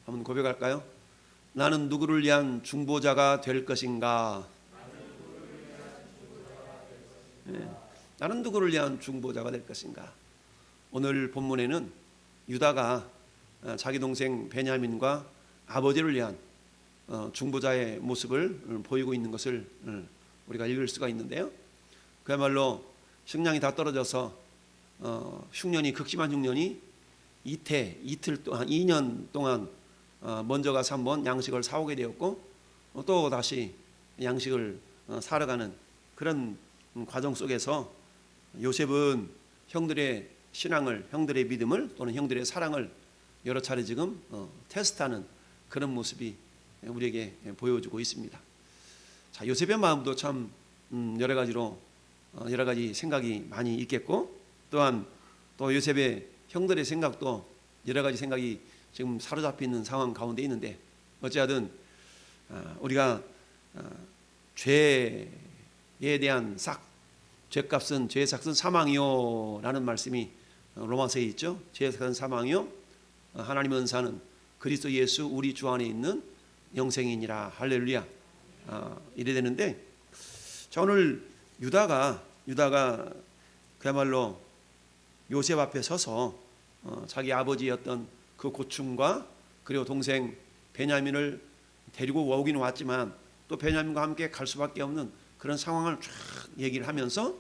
한번 고백할까요? 나는 누구를 위한 중보자가 될 것인가? 네. 나는 누구를 위한 중보자가 될 것인가? 오늘 본문에는 유다가 자기 동생 베냐민과 아버지를 위한 중보자의 모습을 보이고 있는 것을 우리가 읽을 수가 있는데요. 그야말로 식량이 다 떨어져서 흉년이 극심한 흉년이 이틀 동안 2년 동안 먼저 가서 한번 양식을 사오게 되었고 또 다시 양식을 사러 가는 그런 과정 속에서 요셉은 형들의 신앙을, 형들의 믿음을 또는 형들의 사랑을 여러 차례 지금 테스트하는 그런 모습이 우리에게 보여주고 있습니다. 자, 요셉의 마음도 참 여러 가지로 여러 가지 생각이 많이 있겠고 또한 또 요셉의 형들의 생각도 여러 가지 생각이 지금 사로잡혀 있는 상황 가운데 있는데 어찌하든 우리가 죄에 대한 죄값은 죄의 삭은 사망이요 라는 말씀이 로마서에 있죠. 죄의 삭은 사망이요 하나님의 은사는 그리스도 예수 우리 주 안에 있는 영생이니라. 할렐루야. 이래 되는데 자, 오늘 유다가 그야말로 요셉 앞에 서서 자기 아버지였던 그 고충과 그리고 동생 베냐민을 데리고 오긴 왔지만 또 베냐민과 함께 갈 수밖에 없는 그런 상황을 쫙 얘기를 하면서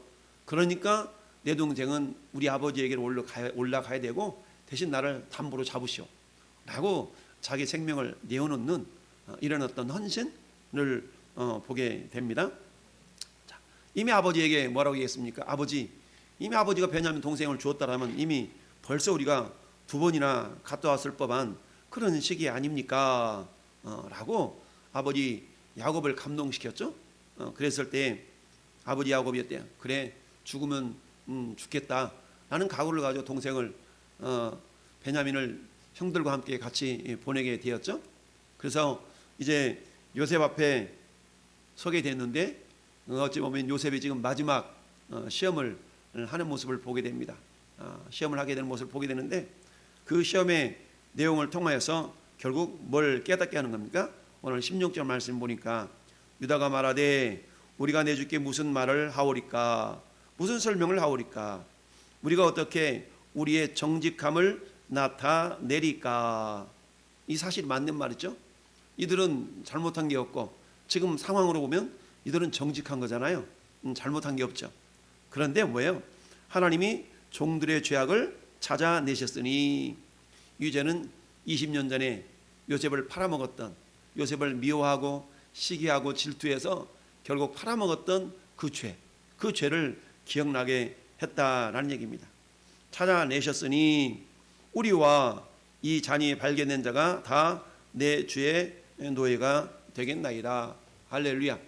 그러니까 내 동생은 우리 아버지에게로 올라가야 되고 대신 나를 담보로 잡으시오 라고 자기 생명을 내어놓는 이런 어떤 헌신을 보게 됩니다. 자, 이미 아버지에게 뭐라고 얘기했습니까? 이미 아버지가 베냐민 동생을 주었다라면 이미 벌써 우리가 2번이나 갔다 왔을 법한 그런 시기 아닙니까? 라고 아버지 야곱을 감동시켰죠. 그랬을 때 아버지 야곱이었대요. 그래 죽으면 죽겠다 라는 각오를 가지고 동생을 베냐민을 형들과 함께 같이 보내게 되었죠. 그래서 이제 요셉 앞에 서게 됐는데 어찌 보면 요셉이 지금 마지막 시험을 하는 모습을 보게 됩니다. 시험을 하게 되는 모습을 보게 되는데 그 시험의 내용을 통하여서 결국 뭘 깨닫게 하는 겁니까? 오늘 16절 말씀 보니까 유다가 말하되 우리가 내주께 무슨 말을 하오리까? 무슨 설명을 하오리까? 우리가 어떻게 우리의 정직함을 나타내리까? 이 사실이 맞는 말이죠. 이들은 잘못한 게 없고 지금 상황으로 보면 이들은 정직한 거잖아요. 잘못한 게 없죠. 그런데 뭐예요? 하나님이 종들의 죄악을 찾아내셨으니 이제는 20년 전에 요셉을 팔아먹었던 요셉을 미워하고 시기하고 질투해서 결국 팔아먹었던 그 죄를 기억나게 했다라는 얘기입니다. 찾아내셨으니 우리와 이 잔이 발견된 자가 다 내 주의 노예가 되겠나이다. 할렐루야.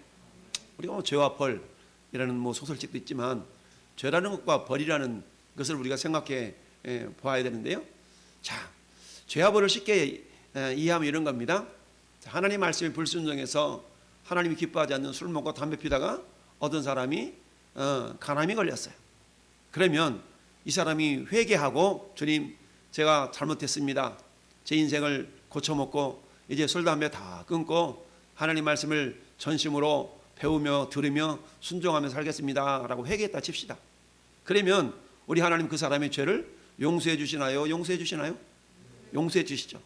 우리가 죄와 벌이라는 소설책도 있지만 죄라는 것과 벌이라는 것을 우리가 생각해 보아야 되는데요. 자, 죄와 벌을 쉽게 이해하면 이런 겁니다. 하나님 말씀에 불순종해서 하나님이 기뻐하지 않는 술 먹고 담배 피다가 어떤 사람이 간암이 걸렸어요. 그러면 이 사람이 회개하고 주님 제가 잘못했습니다. 제 인생을 고쳐먹고 이제 술 담배 다 끊고 하나님 말씀을 전심으로 배우며 들으며 순종하며 살겠습니다 라고 회개했다 칩시다. 그러면 우리 하나님 그 사람의 죄를 용서해 주시나요? 용서해 주시나요? 용서해 주시죠.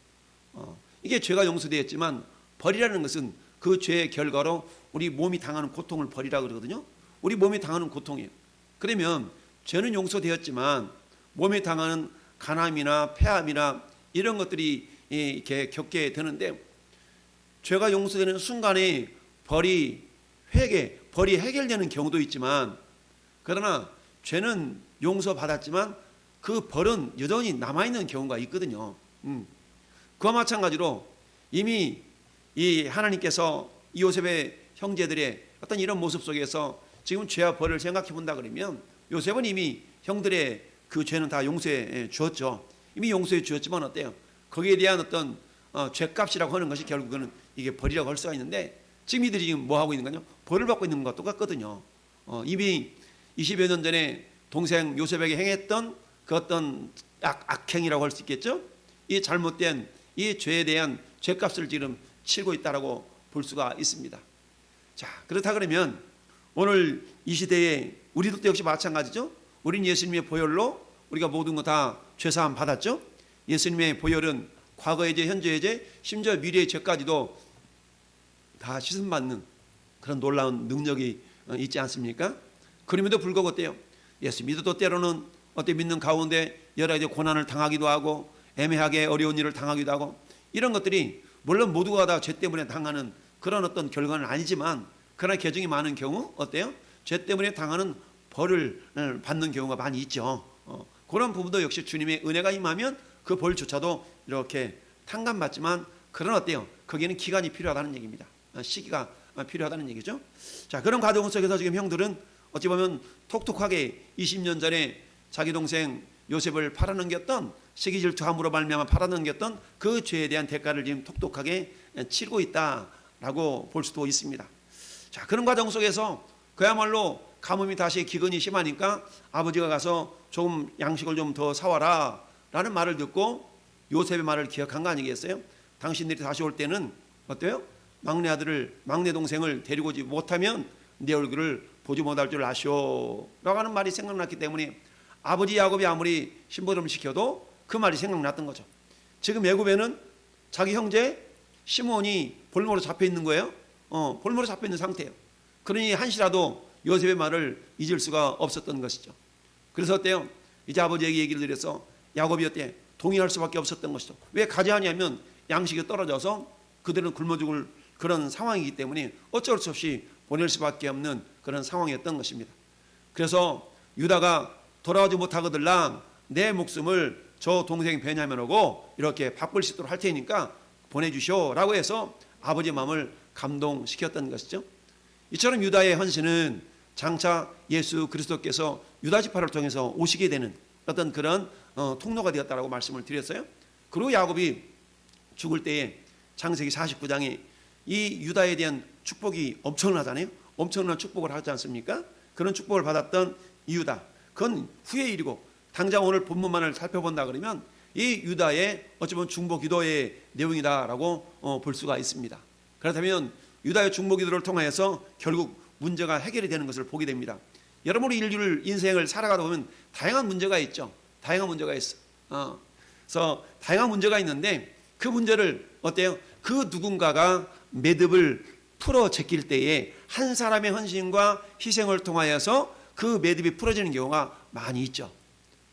이게 죄가 용서되었지만 벌이라는 것은 그 죄의 결과로 우리 몸이 당하는 고통을 벌이라고 그러거든요. 우리 몸이 당하는 고통이에요. 그러면 죄는 용서되었지만 몸에 당하는 간암이나 폐암이나 이런 것들이 이렇게 겪게 되는데 죄가 용서되는 순간에 벌이 해결되는 경우도 있지만 그러나 죄는 용서받았지만 그 벌은 여전히 남아있는 경우가 있거든요. 그와 마찬가지로 이미 이 하나님께서 이 요셉의 형제들의 어떤 이런 모습 속에서 지금 죄와 벌을 생각해 본다 그러면 요셉은 이미 형들의 그 죄는 다 용서해 주었죠. 이미 용서해 주었지만 어때요? 거기에 대한 어떤 죄값이라고 하는 것이 결국은 이게 벌이라고 할 수가 있는데 지금 이들이 지금 뭐 하고 있는 거냐? 벌을 받고 있는 것과 똑같거든요. 이미 20여 년 전에 동생 요셉에게 행했던 그 어떤 악행이라고 할 수 있겠죠? 이 잘못된 이 죄에 대한 죄값을 지금 치르고 있다라고 볼 수가 있습니다. 자, 그렇다 그러면 오늘 이 시대에 우리들도 역시 마찬가지죠. 우린 예수님의 보혈로 우리가 모든 거 다 죄사함 받았죠. 예수님의 보혈은 과거의 죄, 현재의 죄, 심지어 미래의 죄까지도 다 씻음받는 그런 놀라운 능력이 있지 않습니까? 그럼에도 불구하고 어때요? 예수 믿어도 때로는 어때 믿는 가운데 여러 가지 고난을 당하기도 하고 애매하게 어려운 일을 당하기도 하고 이런 것들이 물론 모두가 다 죄 때문에 당하는 그런 어떤 결과는 아니지만 그러나 개중이 많은 경우 어때요? 죄 때문에 당하는 벌을 받는 경우가 많이 있죠. 그런 부분도 역시 주님의 은혜가 임하면 그 벌조차도 이렇게 탕감받지만 그런 어때요? 거기에는 기간이 필요하다는 얘기입니다. 시기가 필요하다는 얘기죠. 자, 그런 과정 속에서 지금 형들은 어찌 보면 톡톡하게 20년 전에 자기 동생 요셉을 팔아넘겼던 시기 질투함으로 말미암아 팔아넘겼던 그 죄에 대한 대가를 지금 톡톡하게 치르고 있다라고 볼 수도 있습니다. 자, 그런 과정 속에서 그야말로 가뭄이 다시 기근이 심하니까 아버지가 가서 좀 양식을 좀 더 사와라 라는 말을 듣고 요셉의 말을 기억한 거 아니겠어요? 당신들이 다시 올 때는 어때요? 막내 아들을 막내 동생을 데리고 오지 못하면 내 얼굴을 보지 못할 줄 아시오 라고 하는 말이 생각났기 때문에 아버지 야곱이 아무리 심부름을 시켜도 그 말이 생각났던 거죠. 지금 애굽에는 자기 형제 시몬이 볼모로 잡혀 있는 거예요. 볼모로 잡혀 있는 상태예요. 그러니 한시라도 요셉의 말을 잊을 수가 없었던 것이죠. 그래서 어때요? 이제 아버지에게 얘기를 드려서 야곱이 어때? 동의할 수밖에 없었던 것이죠. 왜 가지 않냐면 양식이 떨어져서 그들은 굶어 죽을 그런 상황이기 때문에 어쩔 수 없이 보낼 수밖에 없는 그런 상황이었던 것입니다. 그래서 유다가 돌아오지 못하거들랑 내 목숨을 저 동생 베냐민하고 이렇게 바꿀 수 있도록 할 테니까 보내주시오라고 해서 아버지의 마음을 감동시켰던 것이죠. 이처럼 유다의 헌신은 장차 예수 그리스도께서 유다 지파를 통해서 오시게 되는 어떤 그런 통로가 되었다라고 말씀을 드렸어요. 그리고 야곱이 죽을 때에 창세기 49장에 이 유다에 대한 축복이 엄청나잖아요. 엄청난 축복을 하지 않습니까? 그런 축복을 받았던 이 유다, 그건 후의 일이고 당장 오늘 본문만을 살펴본다 그러면 이 유다의 어찌 보면 중보 기도의 내용이다라고 볼 수가 있습니다. 그렇다면 유다의 중보 기도를 통하여서 결국 문제가 해결이 되는 것을 보게 됩니다. 여러분이 인생을 살아가다 보면 다양한 문제가 있죠. 다양한 문제가 있어. 그래서 다양한 문제가 있는데 그 문제를 어때요? 그 누군가가 매듭을 풀어 제낄 때에 한 사람의 헌신과 희생을 통하여서 그 매듭이 풀어지는 경우가 많이 있죠.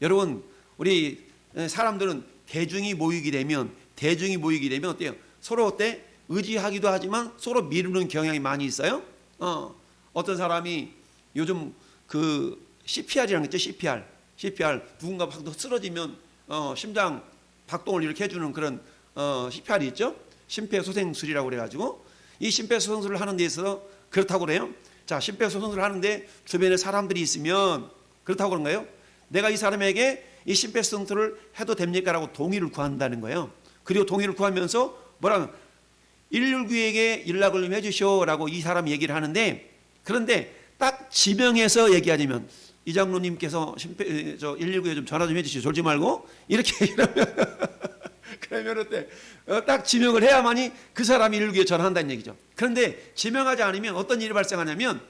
여러분, 우리 사람들은 대중이 모이게 되면 어때요? 서로 어때? 의지하기도 하지만 서로 미루는 경향이 많이 있어요. 어떤 사람이 요즘 그 CPR이라는 게 있죠. CPR 누군가 막 쓰러지면 심장 박동을 이렇게 해주는 그런 CPR이 있죠. 심폐소생술이라고 그래가지고 이 심폐소생술을 하는 데 있어서 그렇다고 그래요. 자, 심폐소생술을 하는데 주변에 사람들이 있으면 그렇다고 그런가요? 내가 이 사람에게 이 심폐소생술을 해도 됩니까? 라고 동의를 구한다는 거예요. 그리고 동의를 구하면서 뭐라 119에게 연락을 좀 해주시오 라고 이 사람이 얘기를 하는데, 그런데 딱 지명해서 얘기하자면 이 장로님께서 119에 좀 전화 좀 해주시오, 졸지 말고, 이렇게 얘기하면 그러면 어때? 딱 지명을 해야만이 그 사람이 119에 전화한다는 얘기죠. 그런데 지명하지 않으면 어떤 일이 발생하냐면,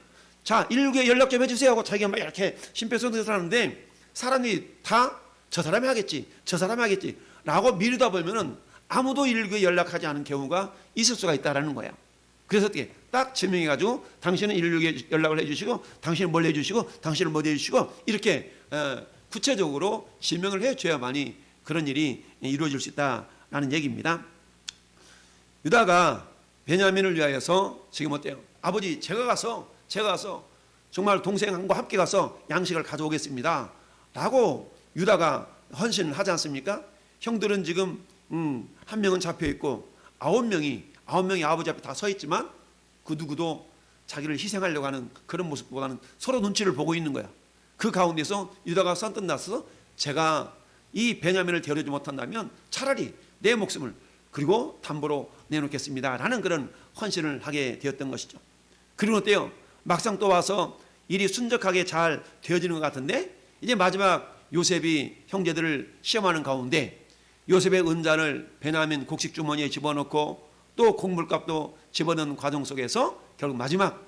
자, 119에 연락 좀 해주세요 하고 자기가 막 이렇게 심폐소생술을 하는데 사람이 다 저 사람이 하겠지 라고 미루다 보면은 아무도 119에 연락하지 않은 경우가 있을 수가 있다라는 거야. 그래서 어떻게 딱 지명해가지고 당신은 119에 연락을 해주시고, 당신은 뭘 해주시고, 당신은 뭘 해주시고, 이렇게 구체적으로 지명을 해줘야만이 그런 일이 이루어질 수 있다라는 얘기입니다. 유다가 베냐민을 위하여서 지금 어때요? 아버지, 제가 가서 정말 동생과 함께 가서 양식을 가져오겠습니다 라고 유다가 헌신을 하지 않습니까? 형들은 지금 한 명은 잡혀 있고 아홉 명이 아버지 앞에 다 서 있지만 그 누구도 자기를 희생하려고 하는 그런 모습보다는 서로 눈치를 보고 있는 거야. 그 가운데서 유다가 선뜻 나서 제가 이 베냐민을 데려오지 못한다면 차라리 내 목숨을 그리고 담보로 내놓겠습니다 라는 그런 헌신을 하게 되었던 것이죠. 그리고 어때요? 막상 또 와서 일이 순적하게 잘 되어지는 것 같은데 이제 마지막 요셉이 형제들을 시험하는 가운데 요셉의 은잔을 베냐민 곡식 주머니에 집어넣고 또 곡물값도 집어넣는 과정 속에서 결국 마지막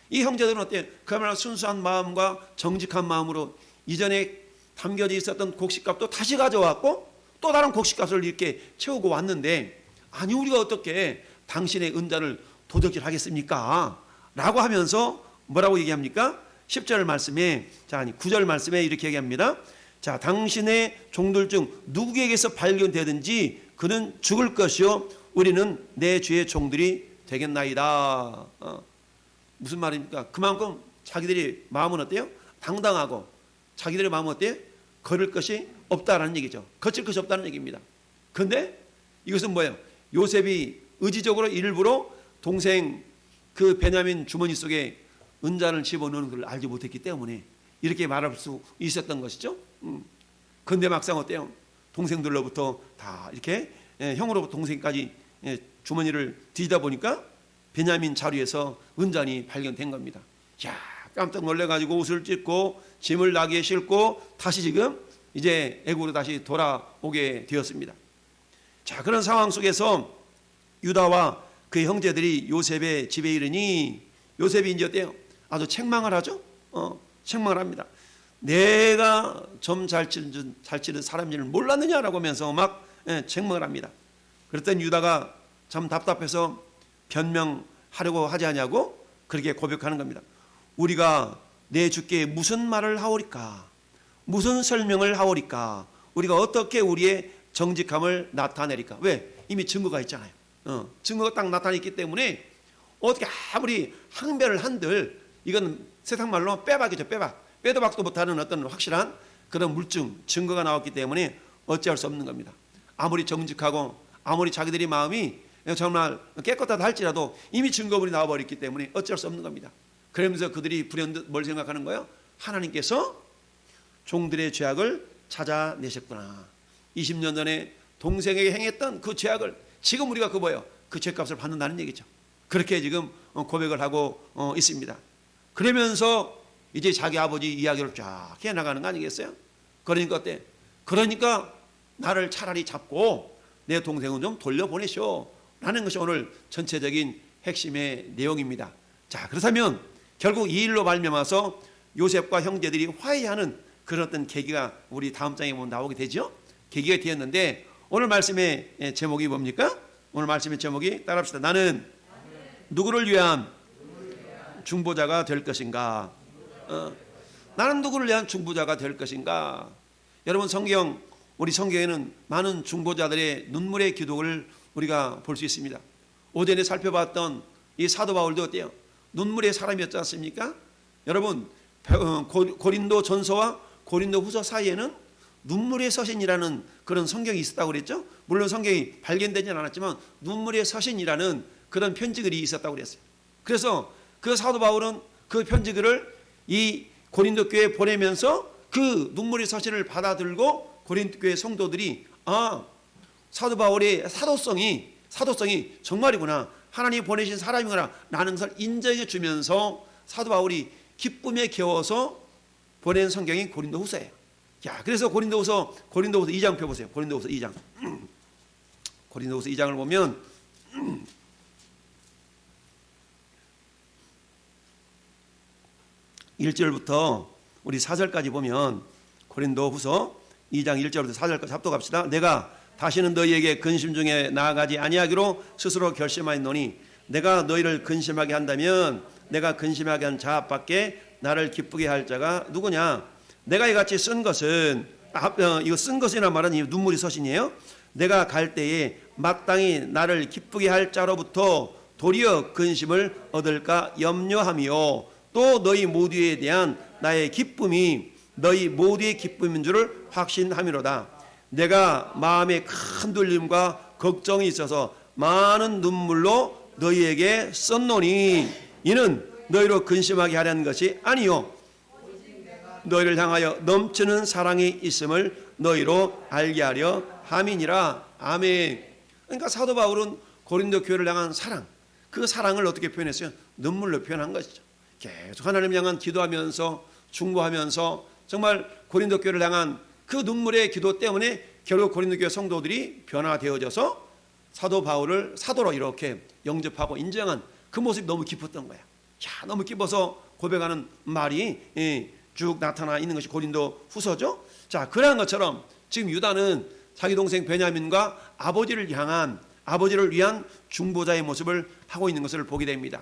이 형제들은 어때요? 그야말로 순수한 마음과 정직한 마음으로 이전에 담겨져 있었던 곡식값도 다시 가져왔고 또 다른 곡식값을 이렇게 채우고 왔는데, 아니 우리가 어떻게 당신의 은잔을 도적질하겠습니까? 라고 하면서 뭐라고 얘기합니까? 10절 말씀에, 자, 아니 9절 말씀에 이렇게 얘기합니다. 자, 당신의 종들 중 누구에게서 발견되든지 그는 죽을 것이요 우리는 내 주의 종들이 되겠나이다. 무슨 말입니까? 그만큼 자기들이 마음은 어때요? 당당하고 자기들의 마음은 어때요? 거릴 것이 없다라는 얘기죠. 거칠 것이 없다는 얘기입니다. 그런데 이것은 뭐예요? 요셉이 의지적으로 일부러 동생 그 베냐민 주머니 속에 은잔을 집어넣는 걸 알지 못했기 때문에 이렇게 말할 수 있었던 것이죠. 그런데 막상 어때요? 동생들로부터 다 이렇게 형으로부터 동생까지 주머니를 뒤지다 보니까 베냐민 자루에서 은잔이 발견된 겁니다. 야, 깜짝 놀래가지고 옷을 찢고 짐을 나귀에 싣고 다시 지금 이제 애굽으로 다시 돌아오게 되었습니다. 자, 그런 상황 속에서 유다와 그 형제들이 요셉의 집에 이르니 요셉이 이제 어때요? 아주 책망을 하죠. 책망을 합니다. 내가 점 잘 치는 사람인지를 몰랐느냐라고 하면서 막 책망을 합니다. 그랬더니 유다가 참 답답해서 변명하려고 하지 않냐고 그렇게 고백하는 겁니다. 우리가 내 주께 무슨 말을 하오리까? 무슨 설명을 하오리까? 우리가 어떻게 우리의 정직함을 나타내리까? 왜? 이미 증거가 있잖아요. 증거가 딱 나타났기 때문에 어떻게 아무리 항변을 한들 이건 세상 말로 빼박이죠. 빼도 박도 못하는 어떤 확실한 그런 물증, 증거가 나왔기 때문에 어찌할 수 없는 겁니다. 아무리 정직하고 아무리 자기들이 마음이 정말 깨끗하다 할지라도 이미 증거물이 나와버렸기 때문에 어찌할 수 없는 겁니다. 그러면서 그들이 불현듯 뭘 생각하는 거예요? 하나님께서 종들의 죄악을 찾아내셨구나. 20년 전에 동생에게 행했던 그 죄악을 지금 우리가 그 뭐예요? 그 죄값을 받는다는 얘기죠. 그렇게 지금 고백을 하고 있습니다. 그러면서 이제 자기 아버지 이야기를 쫙 해나가는 거 아니겠어요? 그러니까 어때? 그러니까 나를 차라리 잡고 내 동생은 좀 돌려보내쇼 라는 것이 오늘 전체적인 핵심의 내용입니다. 자, 그렇다면 결국 이 일로 말미암아서 요셉과 형제들이 화해하는 그런 어떤 계기가 우리 다음 장에 보면 나오게 되죠. 계기가 되었는데 오늘 말씀의 제목이 뭡니까? 오늘 말씀의 제목이 따라합시다. 나는 누구를 위한 중보자가 될 것인가? 나는 누구를 위한 중보자가 될 것인가? 여러분 우리 성경에는 많은 중보자들의 눈물의 기도를 우리가 볼 수 있습니다. 오전에 살펴봤던 이 사도 바울도 어때요? 눈물의 사람이었지 않습니까? 여러분 고린도 전서와 고린도 후서 사이에는 눈물의 서신이라는 그런 성경이 있었다고 그랬죠. 물론 성경이 발견되지는 않았지만 눈물의 서신이라는 그런 편지글이 있었다고 그랬어요. 그래서 그 사도 바울은 그 편지글을 이 고린도 교회에 보내면서 그 눈물의 서신을 받아들고 고린도 교회 성도들이 사도 바울의 사도성이 정말이구나, 하나님이 보내신 사람이구나 라는 것을 인정해 주면서 사도 바울이 기쁨에 겨워서 보낸 성경이 고린도 후서예요. 야, 그래서 고린도후서 2장 펴보세요. 고린도후서 2장. 고린도후서 2장을 보면 1절부터 우리 4절까지 보면 고린도후서 2장 1절부터 4절까지 합독합시다. 내가 다시는 너희에게 근심 중에 나아가지 아니하기로 스스로 결심하였노니 내가 너희를 근심하게 한다면 내가 근심하게 한 자밖에 나를 기쁘게 할 자가 누구냐? 내가 이같이 쓴 것은 이거 쓴 것이란 말은 이 눈물이 서신이에요. 내가 갈 때에 마땅히 나를 기쁘게 할 자로부터 도리어 근심을 얻을까 염려하며 또 너희 모두에 대한 나의 기쁨이 너희 모두의 기쁨인 줄을 확신함이로다. 내가 마음에 큰 눌림과 걱정이 있어서 많은 눈물로 너희에게 썼노니 이는 너희로 근심하게 하려는 것이 아니요 너희를 향하여 넘치는 사랑이 있음을 너희로 알게 하려 함이니라. 아멘. 그러니까 사도 바울은 고린도 교회를 향한 사랑, 그 사랑을 어떻게 표현했어요? 눈물로 표현한 것이죠. 계속 하나님을 향한 기도하면서 중보하면서 정말 고린도 교회를 향한 그 눈물의 기도 때문에 결국 고린도 교회 성도들이 변화되어져서 사도 바울을 사도로 이렇게 영접하고 인정한 그 모습이 너무 기뻤던 거야. 자, 너무 기뻐서 고백하는 말이 쭉 나타나 있는 것이 고린도 후서죠. 자, 그러한 것처럼 지금 유다는 자기 동생 베냐민과 아버지를 위한 중보자의 모습을 하고 있는 것을 보게 됩니다.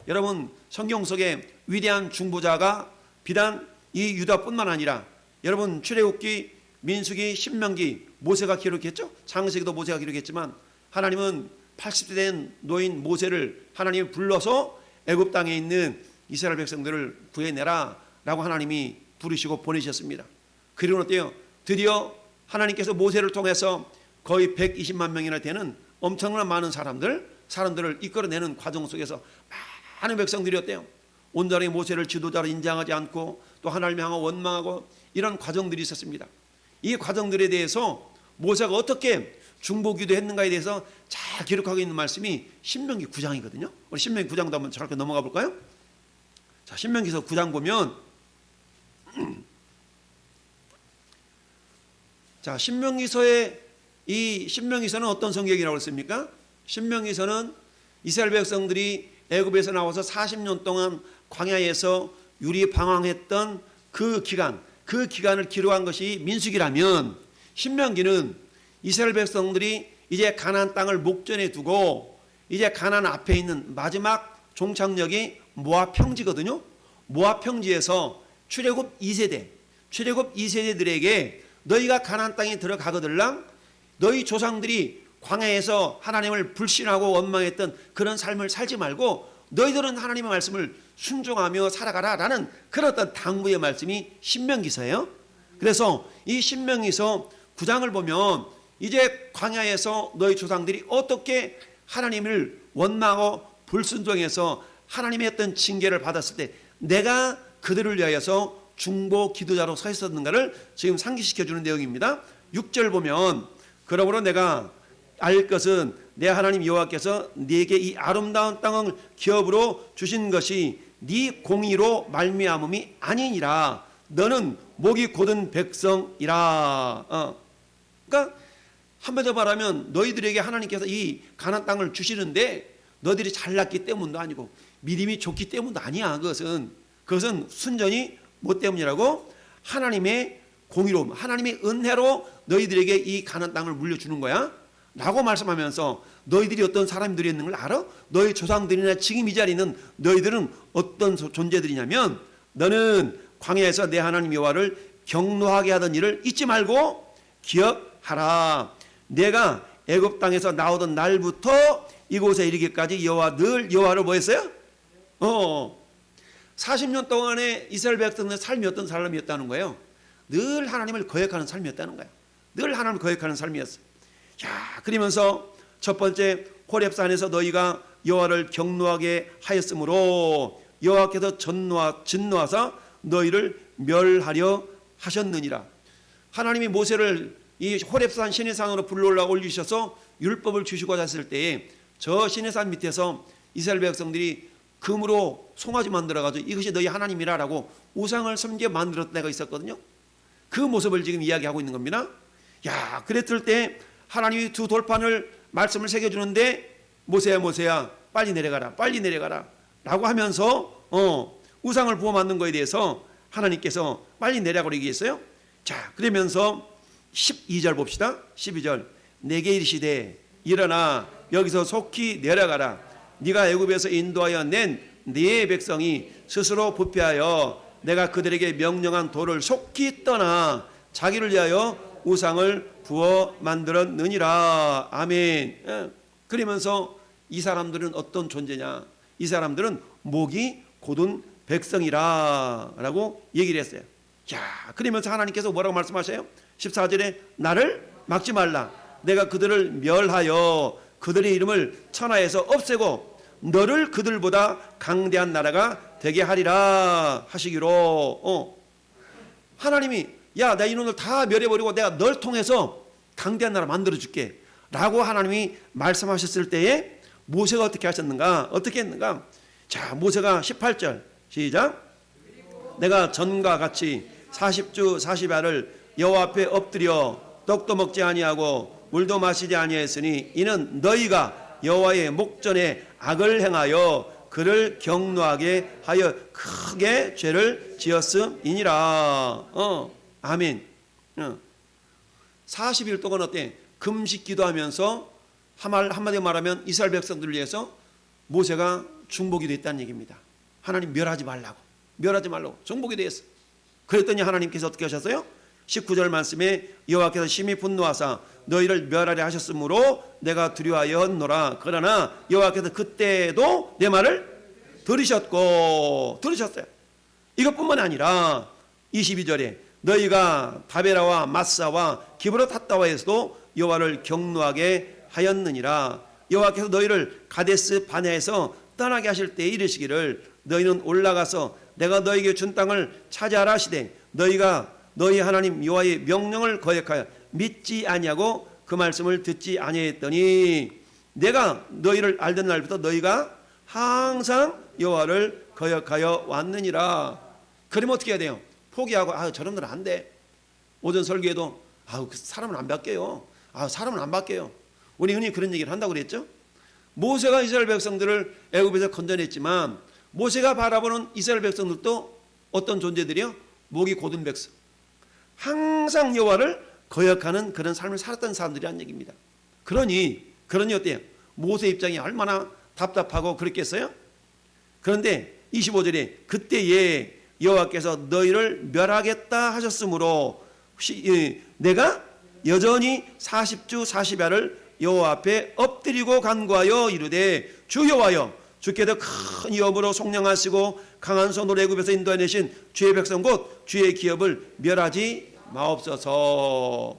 여러분, 성경 속에 위대한 중보자가 비단 이 유다뿐만 아니라 여러분 출애굽기, 민수기, 신명기, 모세가 기록했죠. 창세기도 모세가 기록했지만 하나님은 80세 된 노인 모세를 하나님이 불러서 애굽 땅에 있는 이스라엘 백성들을 구해내라 라고 하나님이 부르시고 보내셨습니다. 그리고 어때요? 드디어 하나님께서 모세를 통해서 거의 120만 명이나 되는 엄청난 많은 사람들을 이끌어내는 과정 속에서 많은 백성들이 어때요? 온전히 모세를 지도자로 인정하지 않고 또 하나님을 향하고 원망하고 이런 과정들이 있었습니다. 이 과정들에 대해서 모세가 어떻게 중보기도 했는가에 대해서 잘 기록하고 있는 말씀이 신명기 9장이거든요. 우리 신명기 9장도 한번 잠깐 넘어가 볼까요? 자, 신명기서 9장 보면 자, 신명기서는 어떤 성경이라고 했습니까? 신명기서는 이스라엘 백성들이 애굽에서 나와서 40년 동안 광야에서 유리방황했던 그 기간을 기록한 것이 민수기라면 신명기는 이스라엘 백성들이 이제 가나안 땅을 목전에 두고 이제 가나안 앞에 있는 마지막 종착역이 모압 평지거든요. 모압 평지에서 출애굽 2세대들에게 너희가 가나안 땅에 들어가거들랑 너희 조상들이 광야에서 하나님을 불신하고 원망했던 그런 삶을 살지 말고 너희들은 하나님의 말씀을 순종하며 살아가라 라는 그런 어떤 당부의 말씀이 신명기서예요. 그래서 이 신명기서 9장을 보면 이제 광야에서 너희 조상들이 어떻게 하나님을 원망하고 불순종해서 하나님의 어떤 징계를 받았을 때 내가 그들을 위하여서 중보 기도자로 서 있었는가를 지금 상기시켜주는 내용입니다. 6절 보면 그러므로 내가 알 것은 내 하나님 여호와께서 네게 이 아름다운 땅을 기업으로 주신 것이 네 공의로 말미암음이 아니니라. 너는 목이 곧은 백성이라. 그러니까 한번 더 말하면 너희들에게 하나님께서 이 가나안 땅을 주시는데 너희들이 잘났기 때문도 아니고 믿음이 좋기 때문도 아니야. 그것은 순전히 뭐 때문이라고? 하나님의 공의로움, 하나님의 은혜로 너희들에게 이 가나안 땅을 물려주는 거야 라고 말씀하면서 너희들이 어떤 사람들이 있는 걸 알아? 너희 조상들이나 지금 이 자리에 있는 너희들은 어떤 존재들이냐면 너는 광야에서 내 하나님 여호와를 경노하게 하던 일을 잊지 말고 기억하라. 내가 애굽 땅에서 나오던 날부터 이곳에 이르기까지 늘 여호와를 뭐 했어요? 40년 동안의 이스라엘 백성의 삶이 어떤 삶이었다는 거예요. 늘 하나님을 거역하는 삶이었다는 거예요. 늘 하나님을 거역하는 삶이었어요. 자, 그러면서 첫 번째 호렙산에서 너희가 여호와를 경노하게 하였으므로 여호와께서 진노하사 너희를 멸하려 하셨느니라. 하나님이 모세를 이 호렙산 시내산으로 불러 올리셔서 율법을 주시고 하셨을 때에 저 시내산 밑에서 이스라엘 백성들이 금으로 송아지 만들어가지고 이것이 너희 하나님이라라고 우상을 섬겨 만들었던 때가 있었거든요. 그 모습을 지금 이야기하고 있는 겁니다. 야, 그랬을 때 하나님이 두 돌판을 말씀을 새겨주는데 모세야 빨리 내려가라 라고 하면서 우상을 부어 만든 거에 대해서 하나님께서 빨리 내려가라고 얘기했어요. 자, 그러면서 12절 봅시다. 12절 내게 이르시되 일어나 여기서 속히 내려가라. 네가 애굽에서 인도하여 낸 네 백성이 스스로 부패하여 내가 그들에게 명령한 돌을 속히 떠나 자기를 위하여 우상을 부어 만들었느니라. 아멘. 그러면서 이 사람들은 어떤 존재냐? 이 사람들은 목이 곧은 백성이라 라고 얘기를 했어요. 자, 그러면서 하나님께서 뭐라고 말씀하셔요? 14절에 나를 막지 말라. 내가 그들을 멸하여 그들의 이름을 천하에서 없애고 너를 그들보다 강대한 나라가 되게 하리라 하시기로. 하나님이 야, 내 이놈들 다 멸해버리고 내가 널 통해서 강대한 나라 만들어줄게 라고 하나님이 말씀하셨을 때에 모세가 어떻게 하셨는가? 어떻게 했는가? 자, 모세가 18절 시작. 내가 전과 같이 40주 40야를 여호와 앞에 엎드려 떡도 먹지 아니하고 물도 마시지 아니하였으니 이는 너희가 여호와의 목전에 악을 행하여 그를 경노하게 하여 크게 죄를 지었음이니라. 아멘. 40일 동안 어때? 금식 기도하면서 한마디로 말하면 이스라엘 백성들을 위해서 모세가 중보기도 했다는 얘기입니다. 하나님 멸하지 말라고 중보기도 했어. 그랬더니 하나님께서 어떻게 하셨어요? 19절 말씀에 여호와께서 심히 분노하사 너희를 멸하려 하셨으므로 내가 두려워하였노라. 그러나 여호와께서 그때도 내 말을 들으셨어요. 이것뿐만 아니라 22절에 너희가 다베라와 마사와 기브롯 핫다와에서도 여호와를 경노하게 하였느니라. 여호와께서 너희를 가데스 바네아에서 떠나게 하실 때에 이르시기를 너희는 올라가서 내가 너희에게 준 땅을 차지하라 하시되 너희가 너희 하나님 여호와의 명령을 거역하여 믿지 아니하고 그 말씀을 듣지 아니했더니 내가 너희를 알던 날부터 너희가 항상 여호와를 거역하여 왔느니라. 그러면 어떻게 해야 돼요? 포기하고 저놈들은 안 돼. 오전 설교에도 그 사람은 안 바뀌어요. 사람은 안 바뀌어요. 우리 흔히 그런 얘기를 한다고 그랬죠. 모세가 이스라엘 백성들을 애굽에서 건져냈지만 모세가 바라보는 이스라엘 백성들도 어떤 존재들이요? 목이 곧은 백성, 항상 여호와를 거역하는 그런 삶을 살았던 사람들이란 얘기입니다. 그러니 어때요? 모세 입장이 얼마나 답답하고 그랬겠어요? 그런데 25절에 그때에 여호와께서 너희를 멸하겠다 하셨으므로 내가 여전히 40주 40야를 여호와 앞에 엎드리고 간구하여 이르되 주 여호와여 주께서 큰 위엄으로 속량하시고 강한 손으로 애굽에서 인도해내신 주의 백성 곧 주의 기업을 멸하지 마옵소서.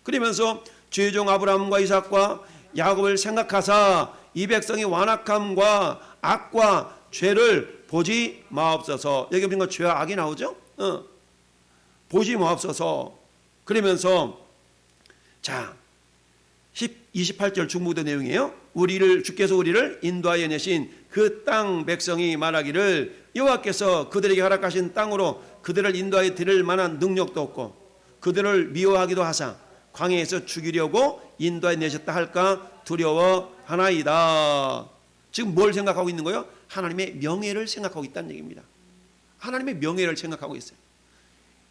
그러면서 주의 종 아브라함과 이삭과 야곱을 생각하사 이 백성의 완악함과 악과 죄를 보지 마옵소서. 여기 보니까 죄와 악이 나오죠. 보지 마옵소서. 그러면서 자 28절 중보기도 내용이에요. 주께서 우리를 인도하여 내신 그 땅 백성이 말하기를 여호와께서 그들에게 허락하신 땅으로 그들을 인도하여 드릴 만한 능력도 없고 그들을 미워하기도 하사 광야에서 죽이려고 인도하여 내셨다 할까 두려워하나이다. 지금 뭘 생각하고 있는 거예요? 하나님의 명예를 생각하고 있다는 얘기입니다. 하나님의 명예를 생각하고 있어요.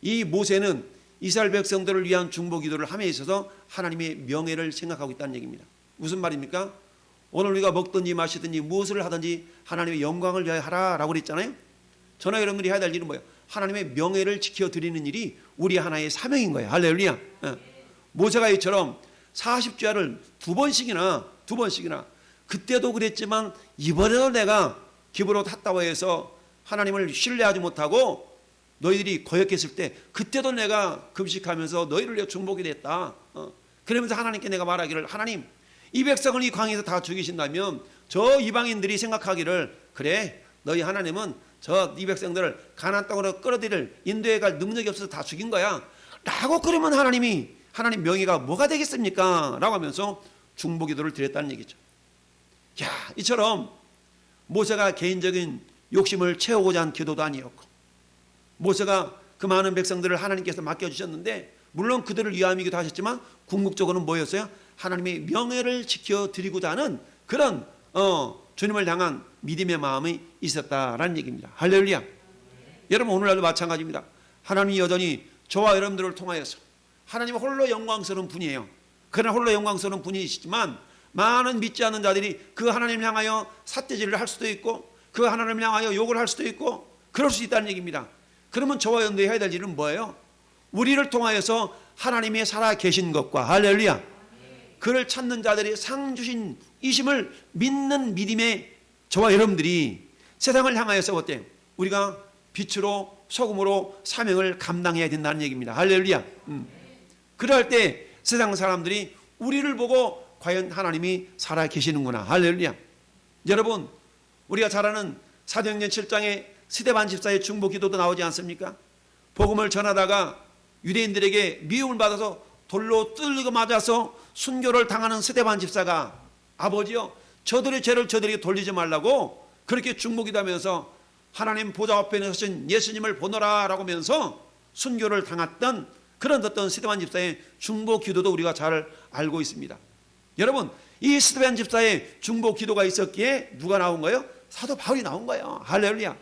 이 모세는 이스라엘 백성들을 위한 중보기도를 함에 있어서 하나님의 명예를 생각하고 있다는 얘기입니다. 무슨 말입니까? 오늘 우리가 먹든지 마시든지 무엇을 하든지 하나님의 영광을 위하여 하라라고 그랬잖아요. 저나 여러분들이 해야 될 일은 뭐예요? 하나님의 명예를 지켜드리는 일이 우리 하나의 사명인 거예요. 할렐루야. 모세가 이처럼 40주야를 두 번씩이나 그때도 그랬지만 이번에도 내가 기브롯 핫다와에서 하나님을 신뢰하지 못하고 너희들이 거역했을 때 그때도 내가 금식하면서 너희를 위해 중보기 됐다. 그러면서 하나님께 내가 말하기를 하나님 이 백성을 이 광야에서 다 죽이신다면 저 이방인들이 생각하기를 그래 너희 하나님은 저 이 백성들을 가나안 땅으로 끌어들일 인도에 갈 능력이 없어서 다 죽인 거야 라고. 그러면 하나님 명예가 뭐가 되겠습니까? 라고 하면서 중보기도를 드렸다는 얘기죠. 이처럼 모세가 개인적인 욕심을 채우고자 한 기도도 아니었고 모세가 그 많은 백성들을 하나님께서 맡겨주셨는데 물론 그들을 위함이기도 하셨지만 궁극적으로는 뭐였어요? 하나님의 명예를 지켜드리고자 하는 그런 주님을 향한 믿음의 마음이 있었다라는 얘기입니다. 할렐루야. 여러분 오늘날도 마찬가지입니다. 하나님이 여전히 저와 여러분들을 통하여서 하나님은 홀로 영광스러운 분이에요. 그러나 홀로 영광스러운 분이시지만 많은 믿지 않는 자들이 그 하나님을 향하여 삿대질을 할 수도 있고 그 하나님을 향하여 욕을 할 수도 있고 그럴 수 있다는 얘기입니다. 그러면 저와 여러분들이 해야 될 일은 뭐예요? 우리를 통하여서 하나님이 살아 계신 것과 할렐루야 그를 찾는 자들이 상 주신 이심을 믿는 믿음의 저와 여러분들이 세상을 향하여서 어때요? 우리가 빛으로 소금으로 사명을 감당해야 된다는 얘기입니다. 할렐루야. 그럴 때 세상 사람들이 우리를 보고 과연 하나님이 살아 계시는구나. 할렐루야. 여러분 우리가 잘 아는 사도행전 7장에 스데반 집사의 중보 기도도 나오지 않습니까? 복음을 전하다가 유대인들에게 미움을 받아서 돌로 뚫리고 맞아서 순교를 당하는 스데반 집사가 아버지요 저들의 죄를 저들에게 돌리지 말라고 그렇게 중보 기도하면서 하나님 보좌 앞에 서신 예수님을 보노라 라고 하면서 순교를 당했던 그런 어떤 스데반 집사의 중보 기도도 우리가 잘 알고 있습니다. 여러분, 이 스데반 집사의 중보 기도가 있었기에 누가 나온 거예요? 사도 바울이 나온 거예요. 할렐루야.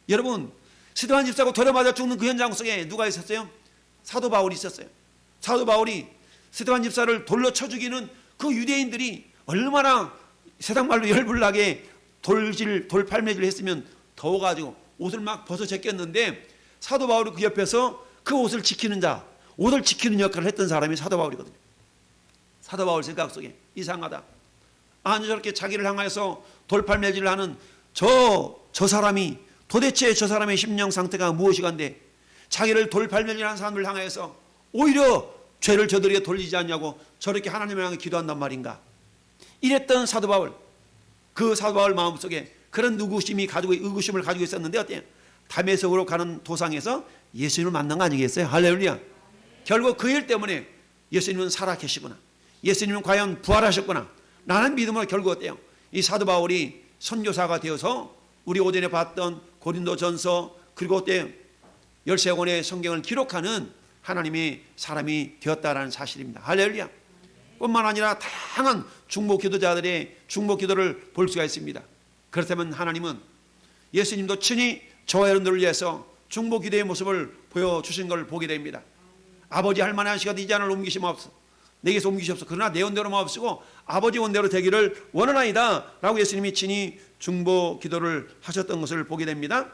여러분, 스데반 집사가 돌에 맞아 죽는 그 현장 속에 누가 있었어요? 사도 바울이 있었어요. 사도 바울이 스데반 집사를 돌로 쳐 죽이는 그 유대인들이 얼마나 세상 말로 열불나게 돌팔매질 했으면 더워가지고 옷을 막 벗어 제꼈는데, 사도 바울이 그 옆에서 그 옷을 지키는 자, 옷을 지키는 역할을 했던 사람이 사도 바울이거든요. 사도 바울 생각 속에 이상하다. 아니, 저렇게 자기를 향해서 돌팔매질을 하는 저 사람이 도대체 저 사람의 심령 상태가 무엇이간데 자기를 돌팔매질하는 사람을 향해서 오히려 죄를 저들에게 돌리지 않냐고 저렇게 하나님을 향해 기도한단 말인가. 이랬던 사도 바울, 그 사도 바울 마음속에 그런 의구심을 가지고 있었는데 어때요? 다메섹으로 가는 도상에서 예수님을 만난 거 아니겠어요? 할렐루야. 결국 그 일 때문에 예수님은 살아계시구나, 예수님은 과연 부활하셨구나 라는 믿음으로 결국 어때요? 이 사도 바울이 선교사가 되어서 우리 오전에 봤던 고린도전서, 그리고 어때요? 13권의 성경을 기록하는 하나님의 사람이 되었다라는 사실입니다. 할렐루야. 뿐만 아니라 다양한 중보 기도자들의 중보 기도를 볼 수가 있습니다. 그렇다면 하나님은 예수님도 친히 저와 여러분들을 위해서 중보 기도의 모습을 보여주신 걸 보게 됩니다. 아버지 할 만한 시가 되지 않을 옮기심없어, 내게서 옮기시옵소서. 그러나 내 원대로 마옵시고 아버지 원대로 되기를 원하나이다 라고 예수님이 친히 중보 기도를 하셨던 것을 보게 됩니다.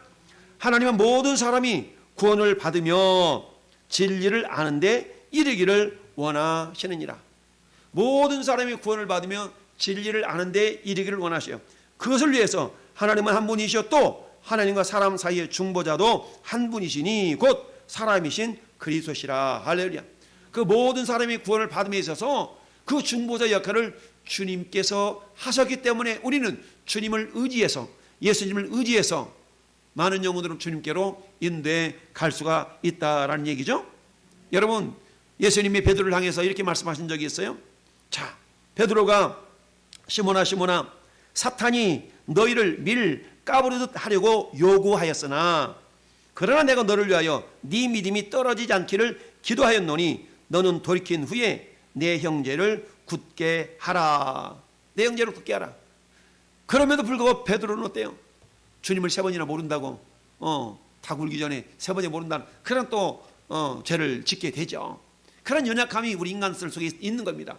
하나님은 모든 사람이 구원을 받으며 진리를 아는데 이르기를 원하시느니라. 모든 사람이 구원을 받으며 진리를 아는데 이르기를 원하셔요. 그것을 위해서 하나님은 한 분이시오, 또 하나님과 사람 사이의 중보자도 한 분이시니 곧 사람이신 그리스도시라. 할렐루야. 그 모든 사람이 구원을 받음에 있어서 그 중보자 역할을 주님께서 하셨기 때문에 우리는 주님을 의지해서, 예수님을 의지해서 많은 영혼들은 주님께로 인도해 갈 수가 있다라는 얘기죠. 여러분, 예수님이 베드로를 향해서 이렇게 말씀하신 적이 있어요. 자, 베드로가 시몬아 시몬아, 사탄이 너희를 밀 까부르듯 하려고 요구하였으나 그러나 내가 너를 위하여 네 믿음이 떨어지지 않기를 기도하였노니 너는 돌이킨 후에 내 형제를 굳게 하라. 내 형제를 굳게 하라. 그럼에도 불구하고 베드로는 어때요? 주님을 3번이나 모른다고 다 굴기 전에 3번이 모른다는 그런 또 죄를 짓게 되죠. 그런 연약함이 우리 인간들 속에 있는 겁니다.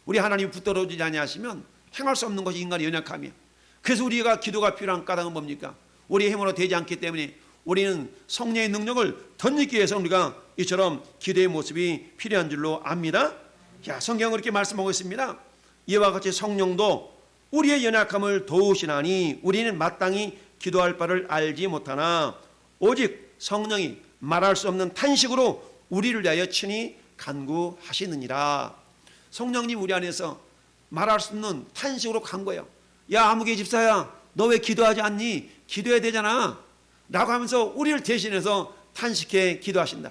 우리 하나님이 붙들어주지 아니하시면 행할 수 없는 것이 인간의 연약함이에요. 그래서 우리가 기도가 필요한 까닭은 뭡니까? 우리의 힘으로 되지 않기 때문에 우리는 성령의 능력을 덧입기 위해서 우리가 이처럼 기도의 모습이 필요한 줄로 압니다. 자, 성경은 이렇게 말씀하고 있습니다. 이와 같이 성령도 우리의 연약함을 도우시나니 우리는 마땅히 기도할 바를 알지 못하나 오직 성령이 말할 수 없는 탄식으로 우리를 위하여 친히 간구하시느니라. 성령님 우리 안에서 말할 수 없는 탄식으로 간구해요. 야, 아무개 집사야, 너 왜 기도하지 않니? 기도해야 되잖아 라고 하면서 우리를 대신해서 탄식해 기도하신다.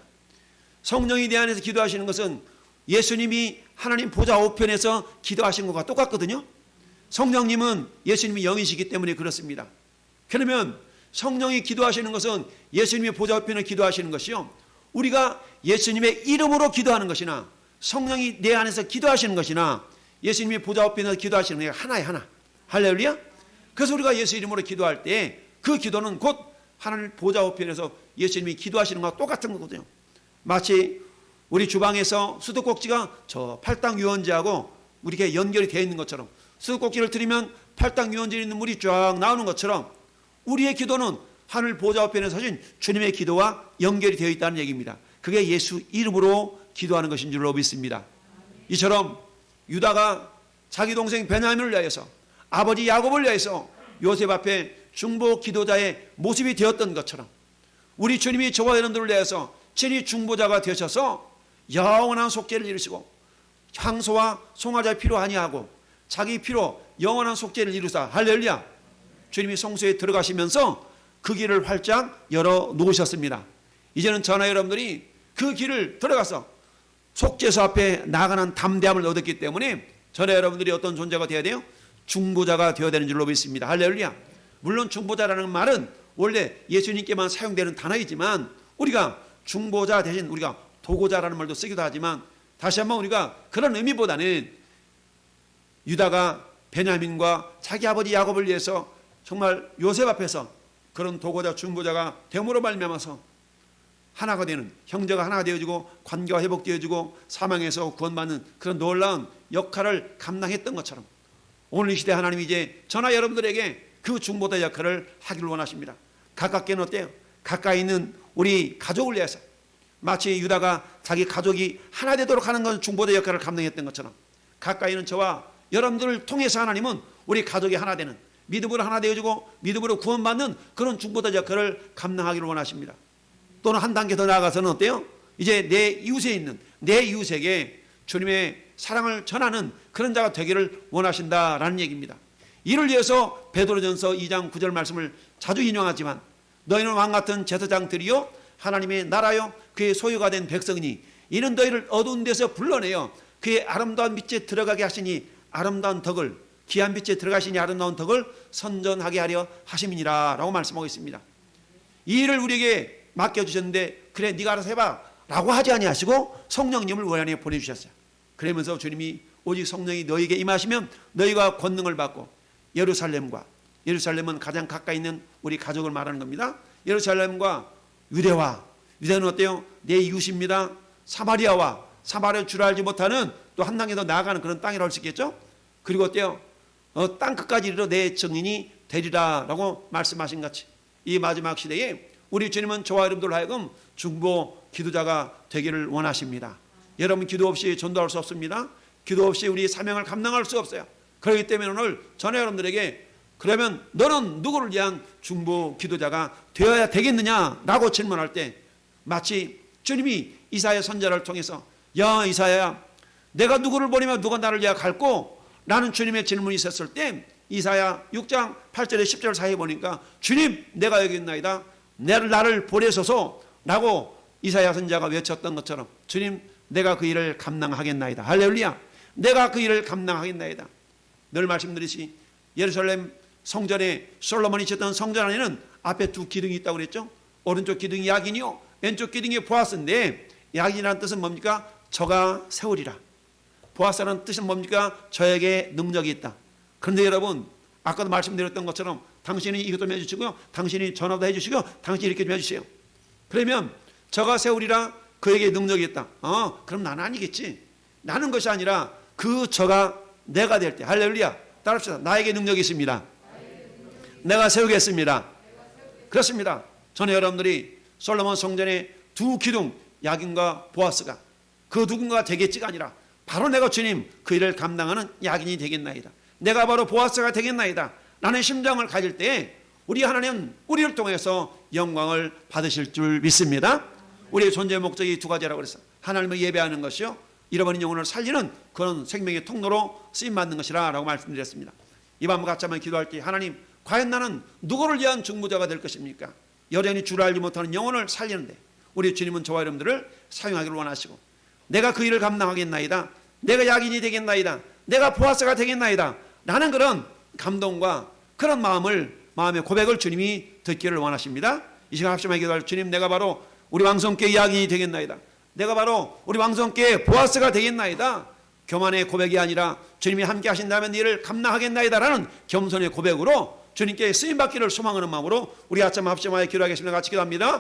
성령이 내 안에서 기도하시는 것은 예수님이 하나님 보좌 우편에서 기도하신 것과 똑같거든요. 성령님은 예수님이 영이시기 때문에 그렇습니다. 그러면 성령이 기도하시는 것은 예수님의 보좌 우편에 기도하시는 것이요, 우리가 예수님의 이름으로 기도하는 것이나 성령이 내 안에서 기도하시는 것이나 예수님의 보좌 우편에서 기도하시는 것이 하나에 하나. 할렐루야. 그래서 우리가 예수 이름으로 기도할 때 그 기도는 곧 하나님 보좌 우편에서 예수님이 기도하시는 것과 똑같은 거거든요. 마치 우리 주방에서 수도꼭지가 저 팔당 유원지하고 이렇게 연결이 되어 있는 것처럼, 수도꼭지를 들이면 팔당 유원지에 있는 물이 쫙 나오는 것처럼 우리의 기도는 하늘 보좌 우편에서 하신 주님의 기도와 연결이 되어 있다는 얘기입니다. 그게 예수 이름으로 기도하는 것인 줄로 믿습니다. 이처럼 유다가 자기 동생 베냐민을 위하여서, 아버지 야곱을 위하여서 요셉 앞에 중보 기도자의 모습이 되었던 것처럼 우리 주님이 저와 여러분들을 위해서 친히 중보자가 되셔서 영원한 속죄를 이루시고 향소와 송아자 피로 아니하고 자기 피로 영원한 속죄를 이루사. 할렐루야. 주님이 성소에 들어가시면서 그 길을 활짝 열어 놓으셨습니다. 이제는 저나 여러분들이 그 길을 들어가서 속죄소 앞에 나가는 담대함을 얻었기 때문에 저나 여러분들이 어떤 존재가 되어야 돼요? 중보자가 되어야 되는 줄로 믿습니다. 할렐루야. 물론 중보자라는 말은 원래 예수님께만 사용되는 단어이지만 우리가 중보자 대신 우리가 도고자라는 말도 쓰기도 하지만 다시 한번 우리가 그런 의미보다는 유다가 베냐민과 자기 아버지 야곱을 위해서 정말 요셉 앞에서 그런 도고자 중보자가 됨으로 말미암아서 하나가 되는, 형제가 하나가 되어지고 관계가 회복되어지고 사망에서 구원받는 그런 놀라운 역할을 감당했던 것처럼 오늘 이 시대 하나님이 이제 저나 여러분들에게 그 중보자 역할을 하기를 원하십니다. 가깝게는 어때요? 가까이 있는 우리 가족을 위해서 마치 유다가 자기 가족이 하나 되도록 하는 건 중보자 역할을 감당했던 것처럼 가까이 있는 저와 여러분들을 통해서 하나님은 우리 가족이 하나 되는, 믿음으로 하나 되어지고 믿음으로 구원받는 그런 중보자 역할을 감당하기를 원하십니다. 또는 한 단계 더 나아가서는 어때요? 이제 내 이웃에 있는 내 이웃에게 주님의 사랑을 전하는 그런 자가 되기를 원하신다라는 얘기입니다. 이를 위해서 베드로전서 2장 9절 말씀을 자주 인용하지만 너희는 왕같은 제사장들이요 하나님의 나라요 그의 소유가 된 백성이니 이는 너희를 어두운 데서 불러내어 그의 아름다운 빛에 들어가게 하시니 아름다운 덕을 귀한 빛에 들어가시니 아름다운 덕을 선전하게 하려 하심이니라 라고 말씀하고 있습니다. 이 일을 우리에게 맡겨주셨는데 그래 네가 알아서 해봐 라고 하지 아니하시고 성령님을 원한에 보내주셨어요. 그러면서 주님이 오직 성령이 너희에게 임하시면 너희가 권능을 받고 예루살렘은 가장 가까이 있는 우리 가족을 말하는 겁니다. 예루살렘과 유대는 어때요? 내 이웃입니다. 사마리아 줄 알지 못하는 또 한 단계 더 나아가는 그런 땅이라고 할 수 있겠죠. 그리고 어때요? 땅 끝까지 이르러 내 증인이 되리라 라고 말씀하신 같이 이 마지막 시대에 우리 주님은 저와 여러분들 하여금 중보 기도자가 되기를 원하십니다. 여러분 기도 없이 전도할 수 없습니다. 기도 없이 우리 사명을 감당할 수 없어요. 그렇기 때문에 오늘 저는 여러분들에게 그러면 너는 누구를 위한 중보 기도자가 되어야 되겠느냐라고 질문할 때 마치 주님이 이사야 선지자를 통해서 야 이사야야 내가 누구를 보내면 누가 나를 위하여 갈고 라는 주님의 질문이 있었을 때 이사야 6장 8절에 10절 사이에 보니까 주님 내가 여기 있나이다 나를 보내소서라고 이사야 선지자가 외쳤던 것처럼 주님 내가 그 일을 감당하겠나이다. 할렐루야. 내가 그 일을 감당하겠나이다. 늘 말씀드리시 예루살렘 성전에 솔로몬이 짓던 성전 안에는 앞에 두 기둥이 있다고 그랬죠. 오른쪽 기둥이 야긴이요 왼쪽 기둥이 보아스인데 야긴이라는 뜻은 뭡니까? 저가 세우리라. 보아스라는 뜻은 뭡니까? 저에게 능력이 있다. 그런데 여러분 아까도 말씀드렸던 것처럼 당신이 이것도 해주시고요 당신이 전화도 해주시고 당신이 이렇게 좀 해주세요. 그러면 저가 세우리라 그에게 능력이 있다. 그럼 나는 아니겠지. 나는 것이 아니라 그 저가 내가 될 때 할렐루야 따라합시다. 나에게 능력이 있습니다. 내가 세우겠습니다. 그렇습니다. 전에 여러분들이 솔로몬 성전의 두 기둥 야긴과 보아스가 그 누군가가 되겠지가 아니라 바로 내가 주님 그 일을 감당하는 야긴이 되겠나이다. 내가 바로 보아스가 되겠나이다 라는 심정을 가질 때 우리 하나님은 우리를 통해서 영광을 받으실 줄 믿습니다. 우리의 존재의 목적이 두 가지라고 그랬어요. 하나님을 예배하는 것이요 잃어버린 영혼을 살리는 그런 생명의 통로로 쓰임받는 것이라 라고 말씀드렸습니다. 이 밤 같이 한번 기도할 때 하나님 과연 나는 누구를 위한 중보자가 될 것입니까? 여전히 주를 알지 못하는 영혼을 살리는데 우리 주님은 저와 여러분들을 사용하기를 원하시고 내가 그 일을 감당하겠나이다. 내가 야긴이 되겠나이다. 내가 보아스가 되겠나이다. 라는 그런 감동과 그런 마음의 고백을 주님이 듣기를 원하십니다. 이 시간 합심하게 기도할 주님 내가 바로 우리 왕성교회 야긴이 되겠나이다. 내가 바로 우리 왕성교회 보아스가 되겠나이다. 교만의 고백이 아니라 주님이 함께 하신다면 이를 감당하겠나이다 라는 겸손의 고백으로 주님께 쓰임받기를 소망하는 마음으로 우리 아침 합심하여 기도하겠습니다. 같이 기도합니다.